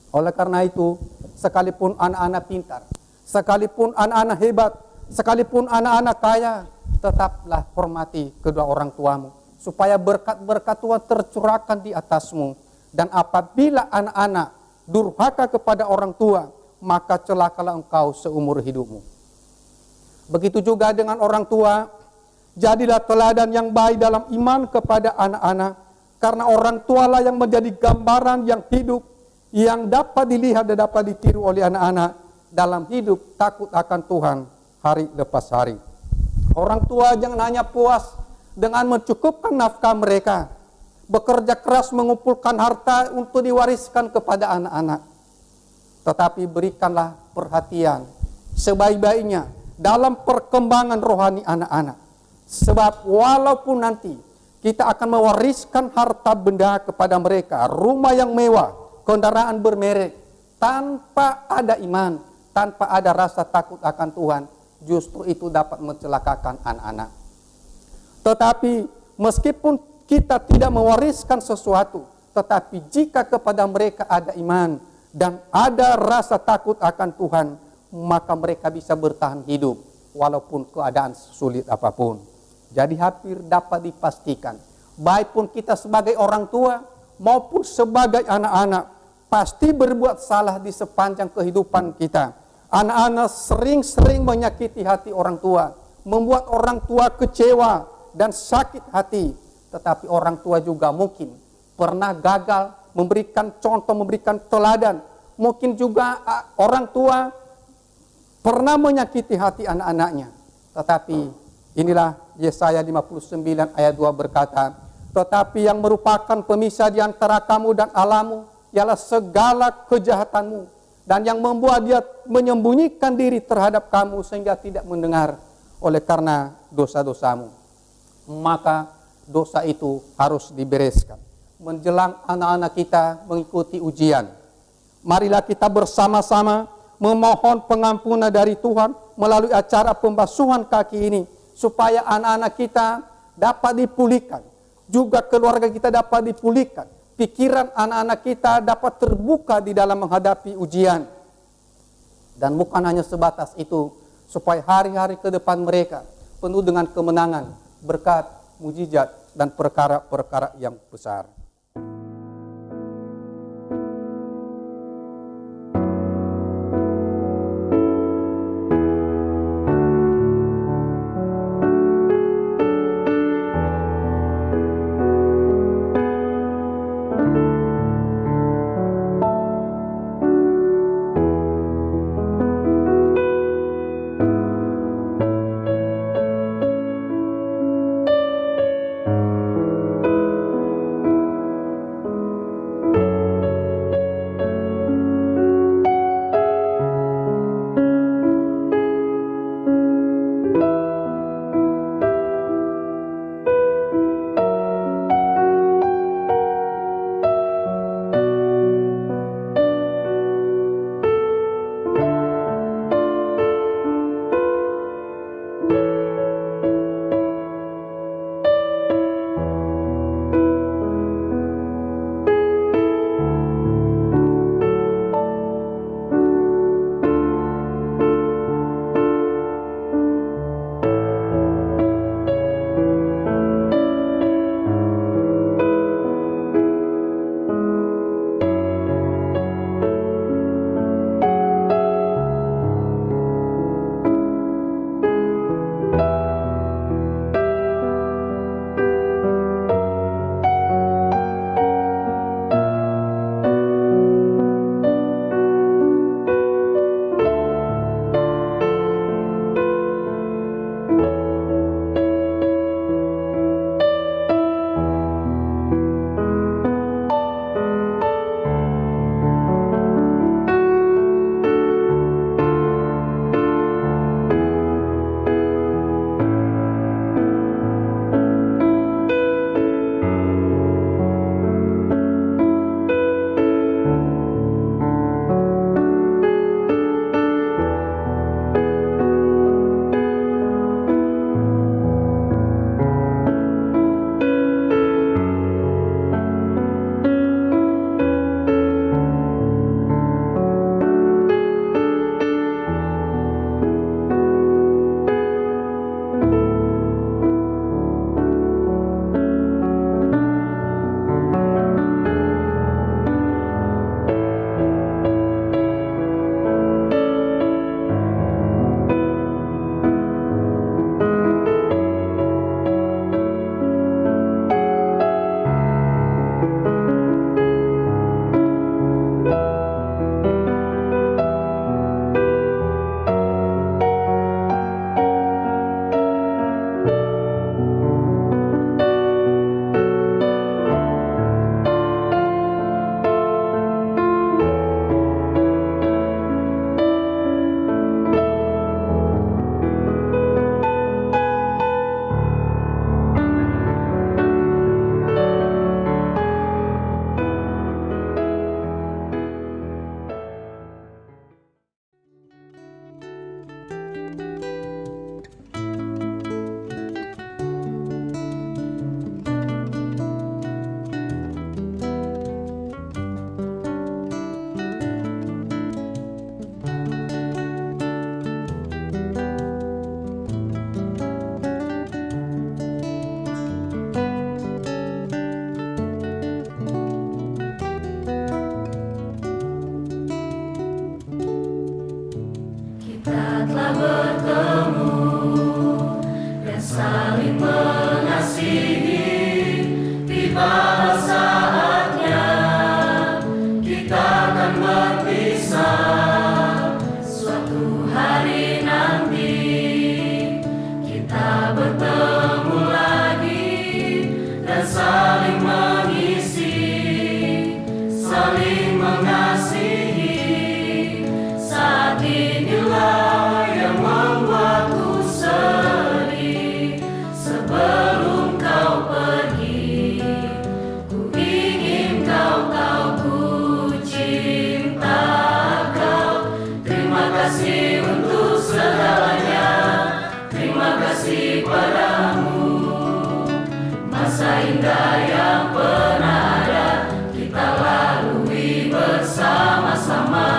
Oleh karena itu, sekalipun anak-anak pintar, sekalipun anak-anak hebat, sekalipun anak-anak kaya, tetaplah hormati kedua orang tuamu, supaya berkat-berkat Tuhan tercurahkan di atasmu. Dan apabila anak-anak durhaka kepada orang tua, maka celakalah engkau seumur hidupmu. Begitu juga dengan orang tua, jadilah teladan yang baik dalam iman kepada anak-anak, karena orang tualah yang menjadi gambaran yang hidup, yang dapat dilihat dan dapat ditiru oleh anak-anak dalam hidup takut akan Tuhan hari lepas hari. Orang tua jangan hanya puas dengan mencukupkan nafkah mereka, bekerja keras mengumpulkan harta untuk diwariskan kepada anak-anak, tetapi berikanlah perhatian sebaik-baiknya dalam perkembangan rohani anak-anak. Sebab walaupun nanti kita akan mewariskan harta benda kepada mereka, rumah yang mewah, kendaraan bermerek, tanpa ada iman, tanpa ada rasa takut akan Tuhan, justru itu dapat mencelakakan anak-anak. Tetapi meskipun kita tidak mewariskan sesuatu, tetapi jika kepada mereka ada iman dan ada rasa takut akan Tuhan, maka mereka bisa bertahan hidup walaupun keadaan sulit apapun. Jadi hampir dapat dipastikan, baik pun kita sebagai orang tua maupun sebagai anak-anak, pasti berbuat salah di sepanjang kehidupan kita. Anak-anak sering-sering menyakiti hati orang tua, membuat orang tua kecewa dan sakit hati. Tetapi orang tua juga mungkin pernah gagal memberikan contoh, memberikan teladan. Mungkin juga orang tua pernah menyakiti hati anak-anaknya. Tetapi inilah Yesaya 59 ayat 2 berkata, "Tetapi yang merupakan pemisah di antara kamu dan Allahmu ialah segala kejahatanmu, dan yang membuat dia menyembunyikan diri terhadap kamu sehingga tidak mendengar oleh karena dosa-dosamu." Maka dosa itu harus dibereskan. Menjelang anak-anak kita mengikuti ujian, marilah kita bersama-sama memohon pengampunan dari Tuhan melalui acara pembasuhan kaki ini, supaya anak-anak kita dapat dipulihkan, juga keluarga kita dapat dipulihkan, pikiran anak-anak kita dapat terbuka di dalam menghadapi ujian. Dan bukan hanya sebatas itu, supaya hari-hari ke depan mereka penuh dengan kemenangan, berkat, mujizat, dan perkara-perkara yang besar. telah bertemu dan saling mengasihi. Tibalah saatnya kita akan berpisah. Suatu hari nanti kita bertemu lagi dan saling mengisi, saling mengasihi. Saat inilah yang membuatku sedih. Sebelum kau pergi, ku ingin kau tahu ku cinta kau. Terima kasih untuk segalanya, terima kasih padamu. Masa indah yang pernah ada kita lalui bersama-sama.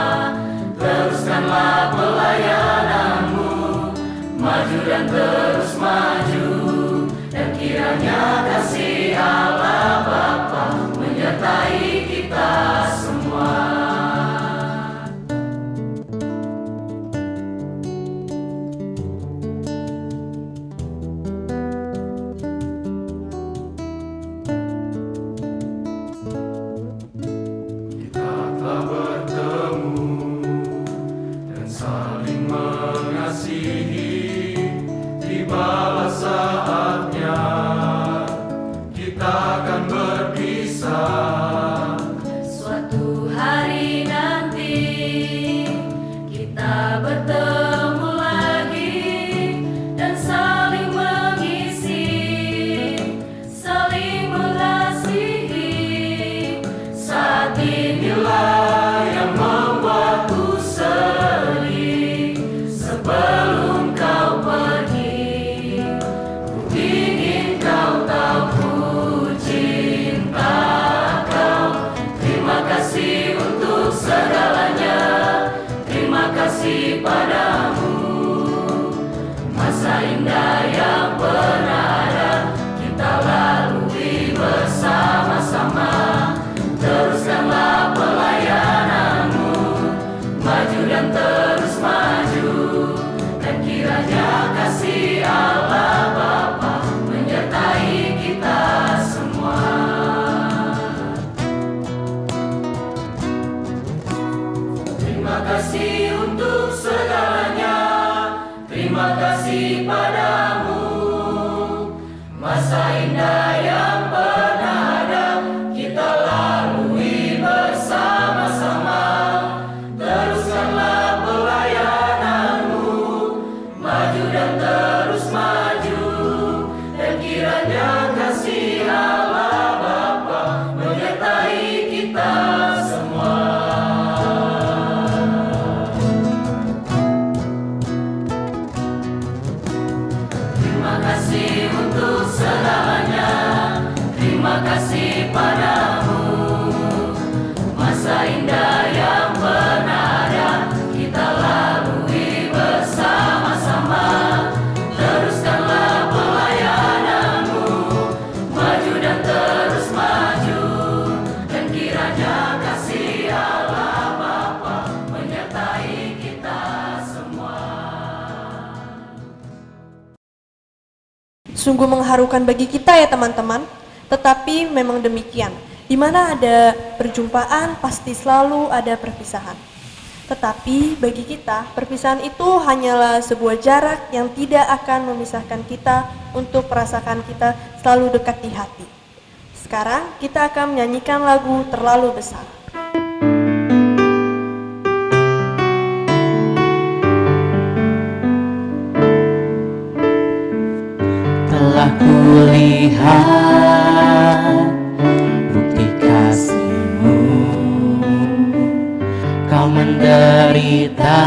Teruskanlah pelayananmu, maju dan terus maju. Dan kiranya kasih Allah Bapa menyertai kita semua. Kita telah bertemu dan saling mengasihi. Tibalah saatnya kita akan berpisah. Suatu hari nanti kita bertemu lagi dan saling mengisi, saling mengasihi. Saat inilah yang membuatku sedih. Sebelum kau pergi, ku ingin kau tahu ku cinta kau. Terima kasih untuk segalanya, terima kasih padamu. Masa indah yang pernah ada kita lalui bersama-sama. Teruskanlah pelayananmu, maju dan terus maju. Dan kiranya kasih Allah Bapa menyertai kita semua. Terima kasih untuk segalanya, terima kasih padamu. Masa indah yang pernah ada kita lalui bersama-sama. Teruskanlah pelayananmu, maju dan terus maju. Dan kiranya kasih Allah Bapa menyertai kita semua. Terima kasih untuk segalanya, terima kasih padamu. Masa indah yang pernah ada kita lalui bersama-sama. Teruskanlah pelayananmu, maju dan terus maju. Dan kiranya kasih Allah Bapa menyertai kita semua. Sungguh mengharukan bagi kita ya teman-teman. Tetapi memang demikian. Di mana ada perjumpaan pasti selalu ada perpisahan. Tetapi bagi kita, perpisahan itu hanyalah sebuah jarak yang tidak akan memisahkan kita untuk merasakan kita selalu dekat di hati. Sekarang kita akan menyanyikan lagu Terlalu Besar. Telah kulihat bukti kasih-Mu, Kau menderita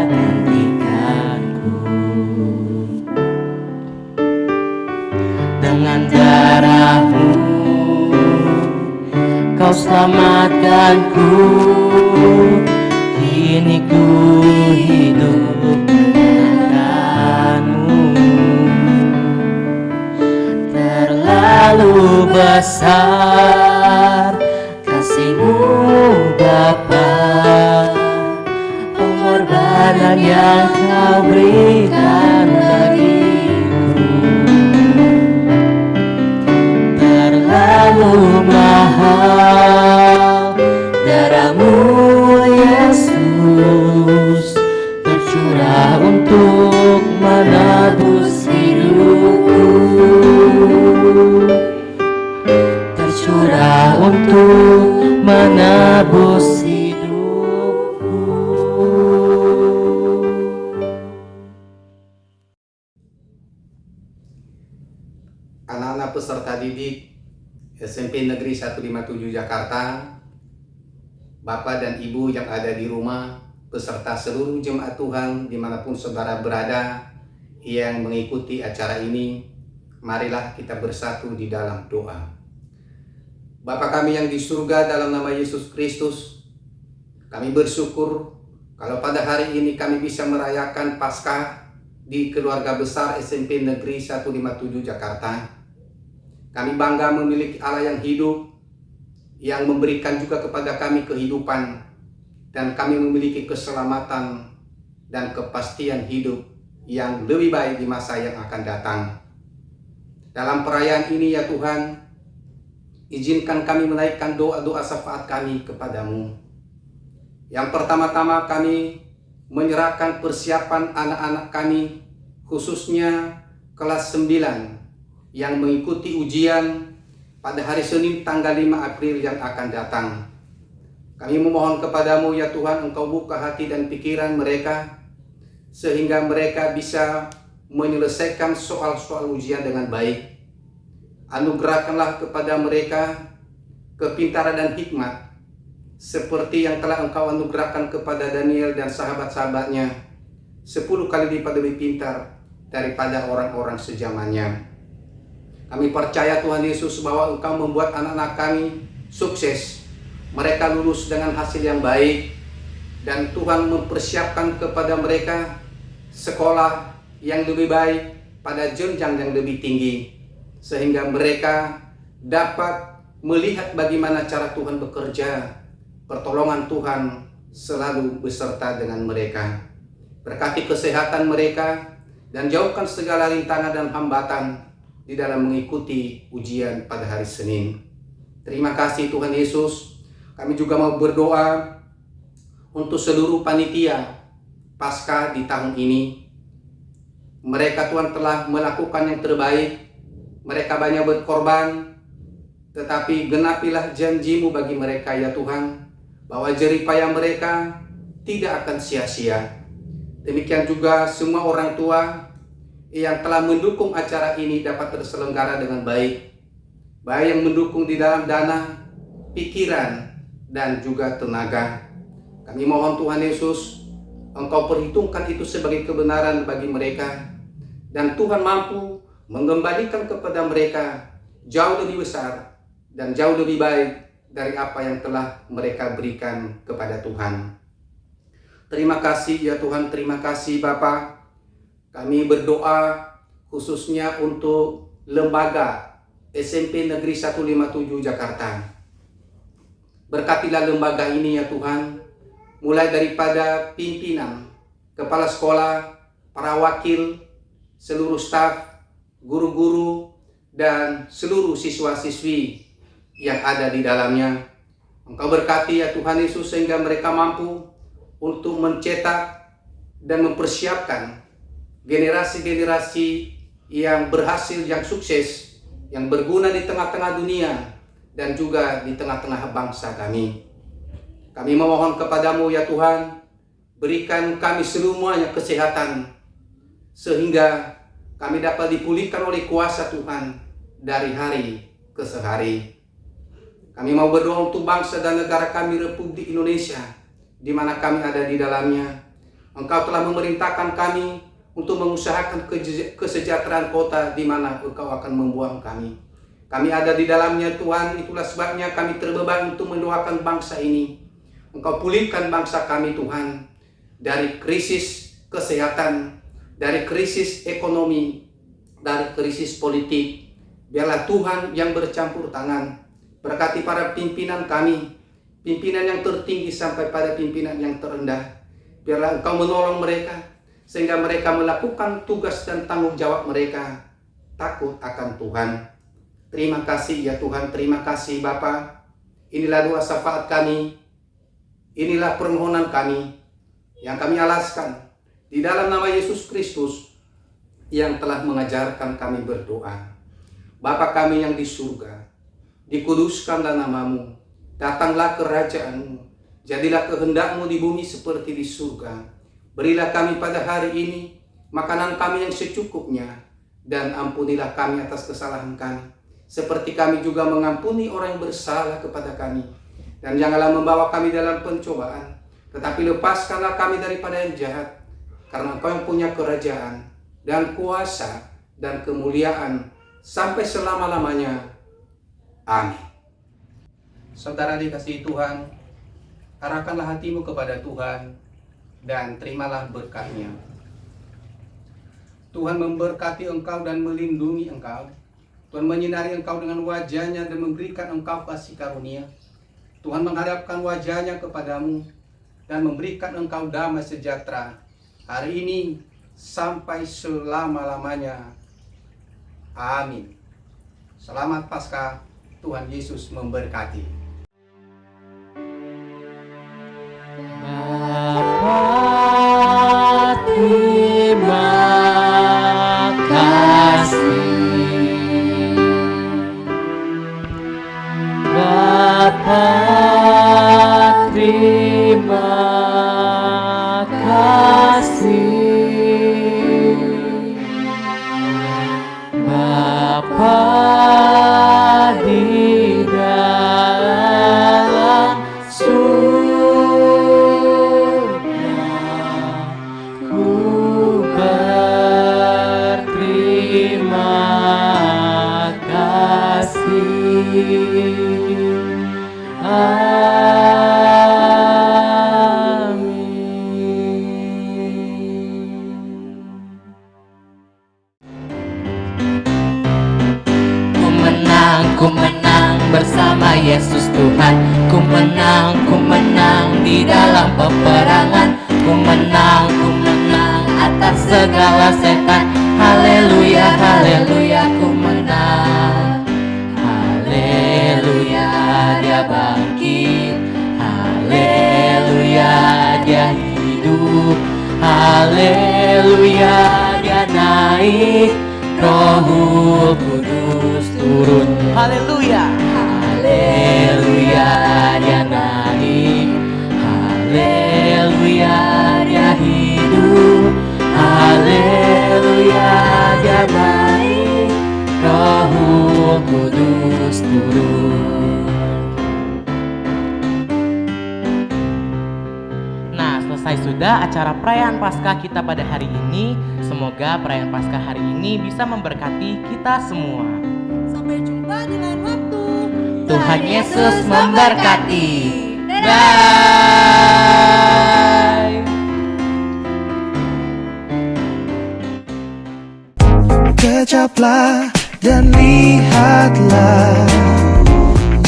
gantikanku. Dengan darah-Mu Kau selamatkanku. Kini ku hidup mengenangkan-Mu. Terlalu besar kasih-Mu Bapa, pengorbanan anak yang kau berikan bagiku terlalu mahal. Darahmu Yesus tercurah untuk menebus hidupku, tercurah untuk menebus hidupku. Anak-anak peserta didik SMP Negeri 157 Jakarta, Bapak dan Ibu yang ada di rumah, beserta seluruh jemaat Tuhan dimanapun saudara berada yang mengikuti acara ini, marilah kita bersatu di dalam doa. Bapa kami yang di surga, dalam nama Yesus Kristus, kami bersyukur kalau pada hari ini kami bisa merayakan Paskah di keluarga besar SMP Negeri 157 Jakarta. Kami bangga memiliki Allah yang hidup, yang memberikan juga kepada kami kehidupan, dan kami memiliki keselamatan dan kepastian hidup yang lebih baik di masa yang akan datang. Dalam perayaan ini ya Tuhan, izinkan kami menaikkan doa-doa syafaat kami kepadamu. Yang pertama-tama kami menyerahkan persiapan anak-anak kami, khususnya kelas 9 yang mengikuti ujian pada hari Senin tanggal 5 April yang akan datang. Kami memohon kepadamu ya Tuhan, Engkau buka hati dan pikiran mereka sehingga mereka bisa menyelesaikan soal-soal ujian dengan baik. Anugerahkanlah kepada mereka kepintaran dan hikmat seperti yang telah Engkau anugerahkan kepada Daniel dan sahabat-sahabatnya 10 kali lipat lebih pintar daripada orang-orang sezamannya. Kami percaya Tuhan Yesus bahwa Engkau membuat anak-anak kami sukses. Mereka lulus dengan hasil yang baik, dan Tuhan mempersiapkan kepada mereka sekolah yang lebih baik pada jenjang yang lebih tinggi, sehingga mereka dapat melihat bagaimana cara Tuhan bekerja. Pertolongan Tuhan selalu beserta dengan mereka. Berkati kesehatan mereka dan jauhkan segala rintangan dan hambatan di dalam mengikuti ujian pada hari Senin. Terima kasih Tuhan Yesus. Kami juga mau berdoa untuk seluruh panitia Paskah di tahun ini. Mereka Tuhan telah melakukan yang terbaik. Mereka banyak berkorban, tetapi genapilah janji-Mu bagi mereka ya Tuhan, bahwa jerih payah mereka tidak akan sia-sia. Demikian juga semua orang tua yang telah mendukung acara ini dapat terselenggara dengan baik. Baik yang mendukung di dalam dana, pikiran, dan juga tenaga. Kami mohon Tuhan Yesus, Engkau perhitungkan itu sebagai kebenaran bagi mereka. Dan Tuhan mampu mengembalikan kepada mereka jauh lebih besar dan jauh lebih baik dari apa yang telah mereka berikan kepada Tuhan. Terima kasih ya Tuhan, terima kasih Bapa. Kami berdoa khususnya untuk lembaga SMP Negeri 157 Jakarta. Berkatilah lembaga ini ya Tuhan, mulai daripada pimpinan, kepala sekolah, para wakil, seluruh staf, guru-guru, dan seluruh siswa-siswi yang ada di dalamnya. Engkau berkati ya Tuhan Yesus sehingga mereka mampu untuk mencetak dan mempersiapkan generasi-generasi yang berhasil, yang sukses, yang berguna di tengah-tengah dunia dan juga di tengah-tengah bangsa kami. Kami memohon kepadamu ya Tuhan, berikan kami semuanya kesehatan sehingga kami dapat dipulihkan oleh kuasa Tuhan dari hari ke hari. Kami mau berdoa untuk bangsa dan negara kami, Republik Indonesia, di mana kami ada di dalamnya. Engkau telah memerintahkan kami untuk mengusahakan kesejahteraan kota di mana Engkau akan membuang kami. Kami ada di dalamnya Tuhan, itulah sebabnya kami terbeban untuk mendoakan bangsa ini. Engkau pulihkan bangsa kami Tuhan dari krisis kesehatan, dari krisis ekonomi, dari krisis politik. Biarlah Tuhan yang bercampur tangan. Berkati para pimpinan kami, pimpinan yang tertinggi sampai pada pimpinan yang terendah. Biarlah Engkau menolong mereka, sehingga mereka melakukan tugas dan tanggung jawab mereka takut akan Tuhan. Terima kasih ya Tuhan, terima kasih Bapa. Inilah doa syafaat kami, inilah permohonan kami yang kami alaskan di dalam nama Yesus Kristus yang telah mengajarkan kami berdoa. Bapa kami yang di surga, dikuduskanlah namamu, datanglah kerajaan-Mu, jadilah kehendak-Mu di bumi seperti di surga. Berilah kami pada hari ini makanan kami yang secukupnya, dan ampunilah kami atas kesalahan kami, seperti kami juga mengampuni orang yang bersalah kepada kami. Dan janganlah membawa kami dalam pencobaan, tetapi lepaskanlah kami daripada yang jahat, karena Engkau yang punya kerajaan dan kuasa dan kemuliaan sampai selama-lamanya. Amin. Saudara dikasihi Tuhan, arahkanlah hatimu kepada Tuhan dan terimalah berkat-Nya. Tuhan memberkati engkau dan melindungi engkau. Tuhan menyinari engkau dengan wajah-Nya dan memberikan engkau kasih karunia. Tuhan menghadapkan wajah-Nya kepadamu dan memberikan engkau damai sejahtera hari ini sampai selama-lamanya. Amin. Selamat Paskah, Tuhan Yesus memberkati. Bapa, terima kasih. Bapa, terima kasih. Bapa di dalam surga, ku berterima kasih. Ku menang bersama Yesus Tuhan. Ku menang di dalam peperangan. Ku menang atas segala setan. Haleluya, haleluya, ku menang. Haleluya, dia bangkit. Haleluya, dia hidup. Haleluya, dia naik. Roh Kudus turun. Haleluya, haleluya, dia naik. Haleluya, dia hidup. Haleluya, dia baik. Roh Kudus turun. Nah, selesai sudah acara perayaan Paskah kita pada hari ini. Semoga perayaan Paskah hari ini bisa memberkati kita semua. Sampai jumpa di lain waktu. Tuhan Yesus memberkati. Bye. Kecaplah dan lihatlah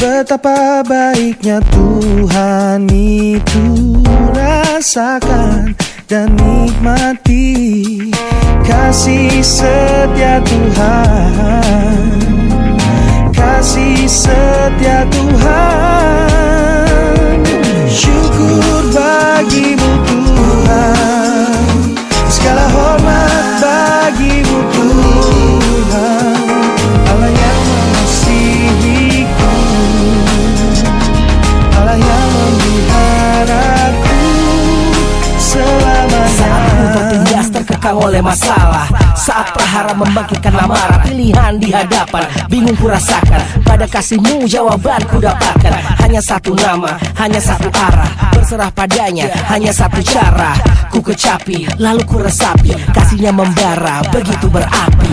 betapa baiknya Tuhan itu. Rasakan dan nikmati kasih setia Tuhan, kasih setia Tuhan. Syukur bagimu Tuhan, segala hormat bagimu Tuhan. Allah yang mengasihiku, Allah yang memeliharaku selamanya. Saat ku tertindas terkekang oleh masalah, saat prahara membangkitkan amarah, pilihan di hadapan bingung ku rasakan. Pada kasih-Mu jawaban ku dapatkan. Hanya satu nama, hanya satu arah, berserah padanya hanya satu cara. Ku kecapi lalu ku resapi, kasih-Nya membara begitu berapi.